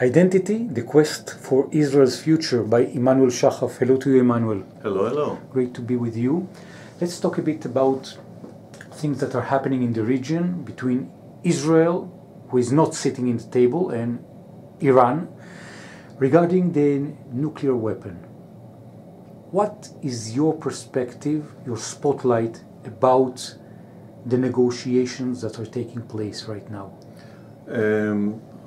Identity, the Quest for Israel's Future by Emanuel Shahaf. Hello to you, Emanuel. Hello, hello. Great to be with you. Let's talk a bit about things that are happening in the region between Israel, who is not sitting in the table, and Iran, regarding the nuclear weapon. What is your perspective, your spotlight about the negotiations that are taking place right now?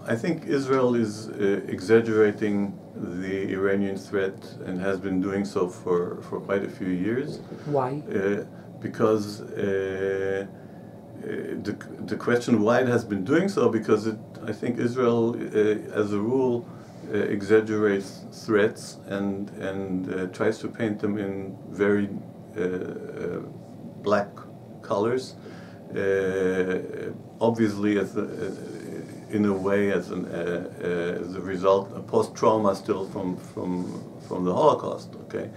I think Israel is exaggerating the Iranian threat and has been doing so for quite a few years. Why? Because the question why it has been doing so, because I think Israel, as a rule, exaggerates threats and tries to paint them in very black colors. Obviously, in a way, as a result, a post-trauma still from the Holocaust. Okay,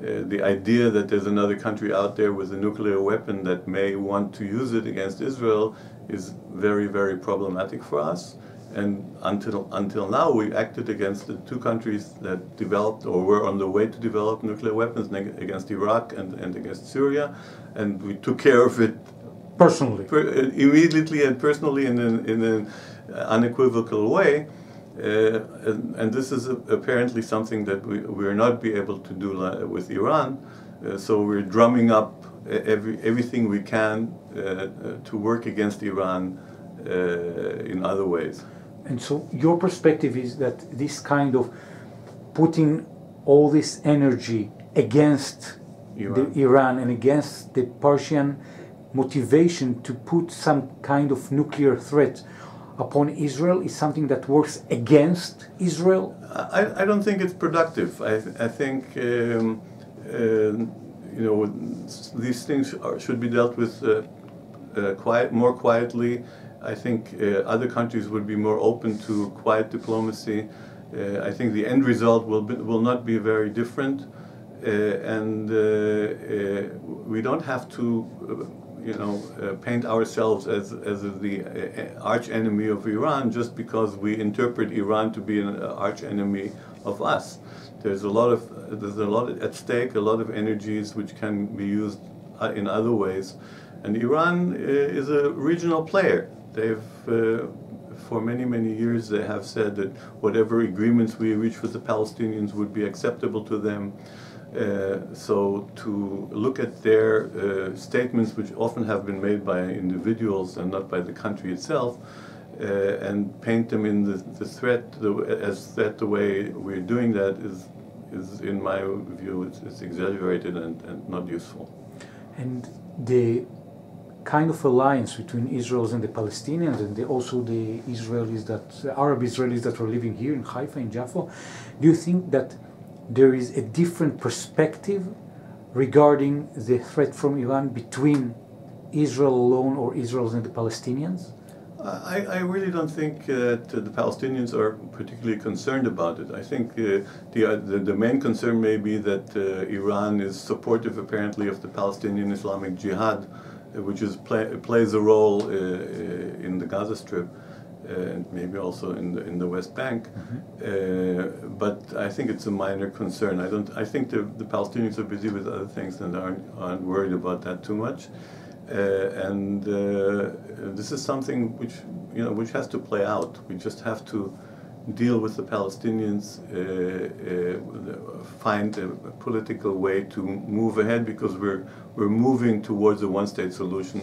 the idea that there's another country out there with a nuclear weapon that may want to use it against Israel is very, very problematic for us. And until now, we acted against the two countries that developed or were on the way to develop nuclear weapons, against Iraq and against Syria, and we took care of it personally, immediately and personally in an unequivocal way. And this is apparently something that we will not be able to do with Iran. So we're drumming up everything we can to work against Iran in other ways. And so your perspective is that this kind of putting all this energy against Iran and against the Persian motivation to put some kind of nuclear threat upon Israel is something that works against Israel? I don't think it's productive. I think these things should be dealt with more quietly. I think other countries would be more open to quiet diplomacy. I think the end result will not be very different, and we don't have to paint ourselves as the arch enemy of Iran just because we interpret Iran to be an arch enemy of us. There's a lot at stake, a lot of energies which can be used in other ways, and Iran is a regional player. They've for many years they have said that whatever agreements we reach with the Palestinians would be acceptable to them. So to look at their statements, which often have been made by individuals and not by the country itself, and paint them in the threat as that the way we're doing that is in my view, it's exaggerated and not useful. And the kind of alliance between Israelis and the Palestinians, and also the Arab Israelis that are living here in Haifa, in Jaffa, do you think that there is a different perspective regarding the threat from Iran between Israel alone or Israelis and the Palestinians? I really don't think that the Palestinians are particularly concerned about it. I think the main concern may be that Iran is supportive, apparently, of the Palestinian Islamic Jihad, which plays a role in the Gaza Strip and maybe also in the West Bank. Mm-hmm. But I think it's a minor concern. I think the Palestinians are busy with other things and aren't worried about that too much. And this is something which has to play out. We just have to deal with the Palestinians, find a political way to move ahead, because we're moving towards a one-state solution,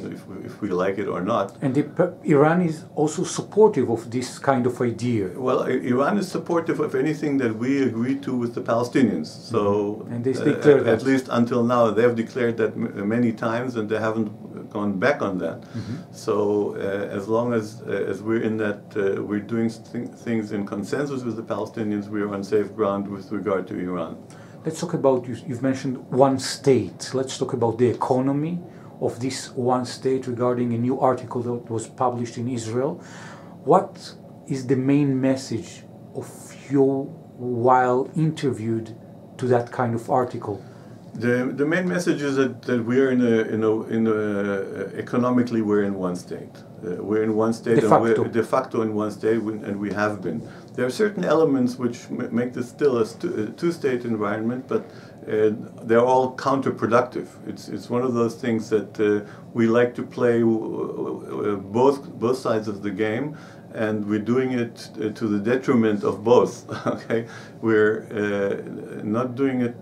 if we like it or not. And Iran is also supportive of this kind of idea. Well, Iran is supportive of anything that we agree to with the Palestinians. So, and they declare that. At least until now, they've declared that many times, and they haven't gone back on that. Mm-hmm. So as long as we're in that, we're doing things in consensus with the Palestinians, we're on safe ground with regard to Iran. Let's talk about, you've mentioned one state. Let's talk about the economy of this one state regarding a new article that was published in Israel. What is the main message of you while interviewed to that kind of article? The main message is that we are economically we're in one state. We're in one state, de facto in one state, and we have been. There are certain elements which make this still a two-state environment, but they're all counterproductive. It's one of those things that we like to play both sides of the game, and we're doing it to the detriment of both. Okay, we're not doing it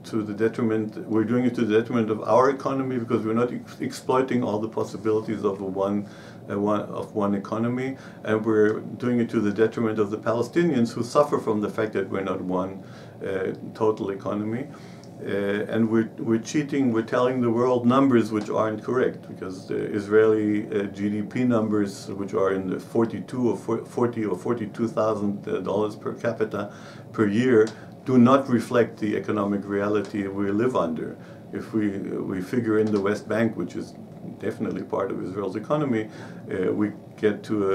to the detriment. We're doing it to the detriment of our economy because we're not exploiting all the possibilities of one economy, and we're doing it to the detriment of the Palestinians who suffer from the fact that we're not one total economy. And we're cheating. We're telling the world numbers which aren't correct, because the Israeli GDP numbers, which are in the $42,000 per capita per year, do not reflect the economic reality we live under. If we figure in the West Bank, which is definitely part of Israel's economy, we get to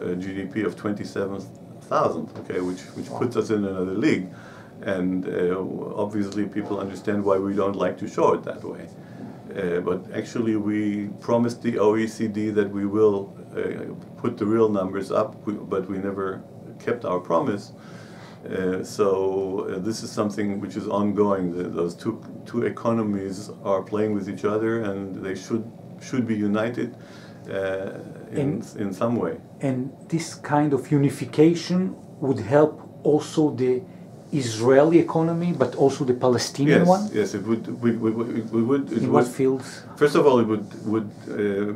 a GDP of 27,000. Okay, which puts us in another league. And obviously people understand why we don't like to show it that way. But actually we promised the OECD that we will put the real numbers up, but we never kept our promise. So this is something which is ongoing. Those two economies are playing with each other, and they should be united in some way. And this kind of unification would help also the Israeli economy, but also the Palestinian one? Yes, it would. We would. In what fields? First of all, it would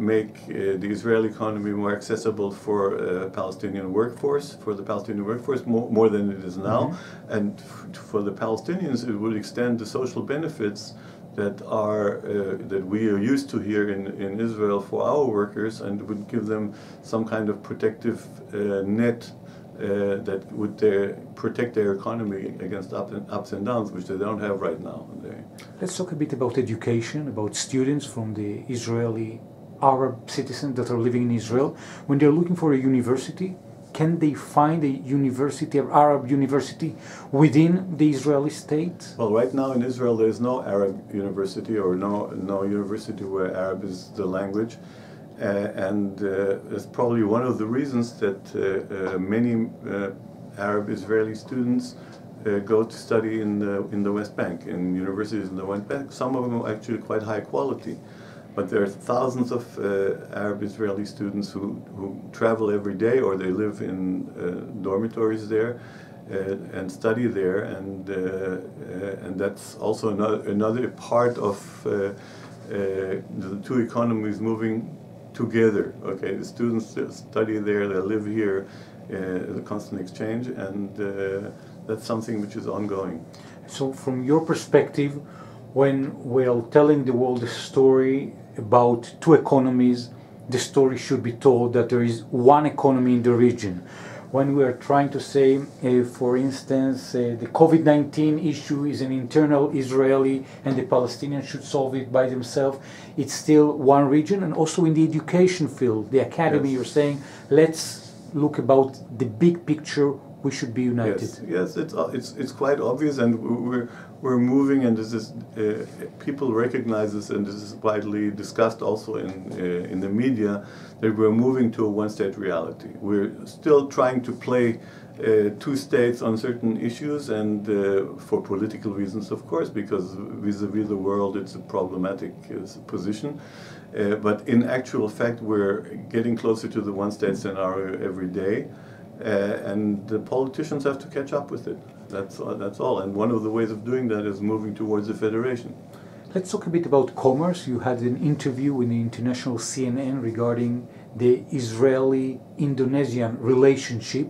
make the Israeli economy more accessible for the Palestinian workforce, more than it is now, and for the Palestinians, it would extend the social benefits that we are used to here in Israel for our workers, and would give them some kind of protective net. That would protect their economy against ups and downs, which they don't have right now. Let's talk a bit about education, about students from the Israeli Arab citizens that are living in Israel. When they're looking for a university, can they find a university, an Arab university, within the Israeli state? Well, right now in Israel there's no Arab university, or no university where Arab is the language. And it's probably one of the reasons that many Arab Israeli students go to study in the West Bank, in universities in the West Bank. Some of them are actually quite high quality, but there are thousands of Arab Israeli students who travel every day, or they live in dormitories there and study there, and that's also another part of the two economies moving together. Okay, the students study there, they live here, the constant exchange, and that's something which is ongoing. So from your perspective, when we're telling the world a story about two economies, the story should be told that there is one economy in the region. When we are trying to say, for instance, the COVID-19 issue is an internal Israeli and the Palestinians should solve it by themselves, it's still one region. And also in the education field, the academy, you're saying, let's look about the big picture, we should be united. Yes, it's quite obvious, and we're moving, and this is people recognize this, and this is widely discussed also in the media, that we're moving to a one-state reality. We're still trying to play two states on certain issues, and for political reasons, of course, because vis-a-vis the world, it's a problematic position. But in actual fact, we're getting closer to the one-state scenario every day. And the politicians have to catch up with it. That's all. And one of the ways of doing that is moving towards a federation. Let's talk a bit about commerce. You had an interview in the international CNN regarding the Israeli-Indonesian relationship.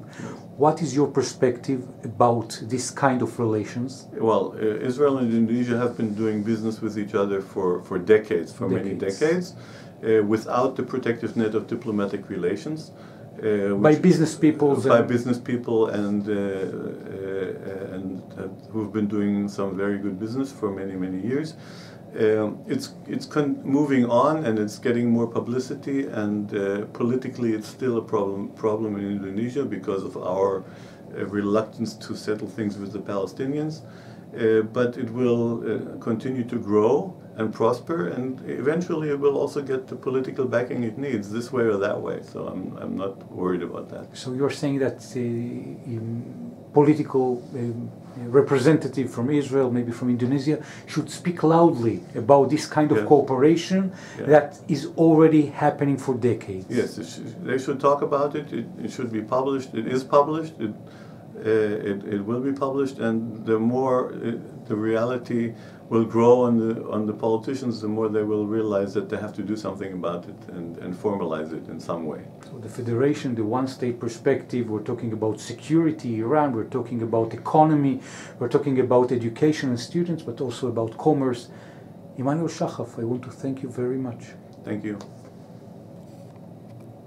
What is your perspective about this kind of relations? Well, Israel and Indonesia have been doing business with each other for decades, many decades, without the protective net of diplomatic relations. By business people and who've been doing some very good business for many years. It's moving on, and it's getting more publicity, and politically it's still a problem in Indonesia because of our reluctance to settle things with the Palestinians. but it will continue to grow and prosper, and eventually it will also get the political backing it needs, this way or that way. So I'm not worried about that. So you're saying that political representative from Israel, maybe from Indonesia, should speak loudly about this kind of cooperation that is already happening for decades. Yes, they should talk about it. It should be published. It is published. It will be published, and the more the reality will grow on the politicians, the more they will realize that they have to do something about it and formalize it in some way. So the federation, the one-state perspective, we're talking about security, Iran, we're talking about economy, we're talking about education and students, but also about commerce. Emanuel Shahaf, I want to thank you very much. Thank you.